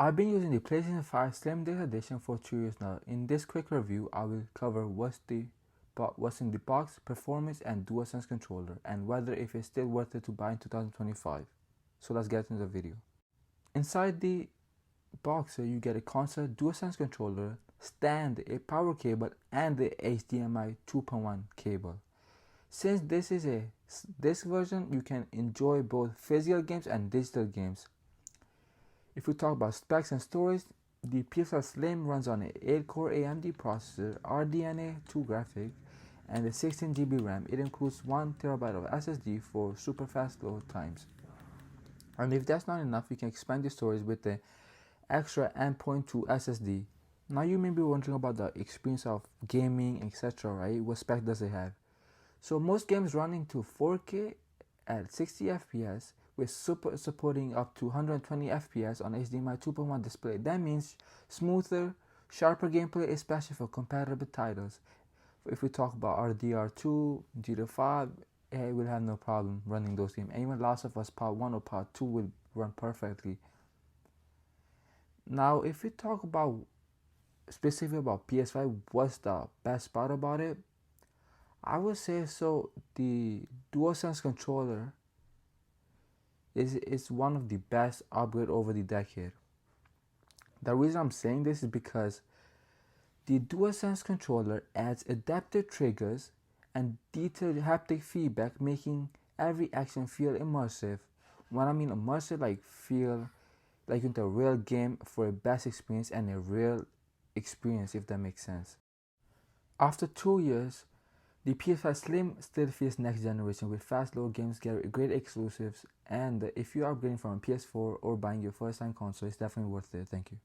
I've been using the PlayStation 5 Slim Deluxe Edition for 2 years now. In this quick review, I will cover what's in the box, performance, and DualSense controller, and whether if it's still worth it to buy in 2025. So let's get into the video. Inside the box, you get a console, DualSense controller, stand, a power cable, and the HDMI 2.1 cable. Since this is a disc version, you can enjoy both physical games and digital games. If we talk about specs and storage, the PS5 Slim runs on an 8-core AMD processor, RDNA 2 graphic, and a 16GB RAM. It includes 1TB of SSD for super fast load times. And if that's not enough, you can expand the storage with the extra M.2 SSD. Now you may be wondering about the experience of gaming, etc., right? What spec does it have? So most games running to 4K at 60 FPS with supporting up to 120 FPS on HDMI 2.1 display. That means smoother, sharper gameplay, especially for compatible titles. If we talk about RDR2, GTA 5, it will have no problem running those games. And even Last of Us Part 1 or Part 2 will run perfectly. Now, if we talk about specifically about PS5, what's the best part about it? I would say so the DualSense controller is one of the best upgrade over the decade. The reason I'm saying this is because the DualSense controller adds adaptive triggers and detailed haptic feedback, making every action feel immersive. When I mean immersive, like feel like into a real game for a best experience and a real experience, if that makes sense. After 2 years, the PS5 Slim still feels next generation with fast load games, great exclusives, and if you're upgrading from a PS4 or buying your first time console, it's definitely worth it. Thank you.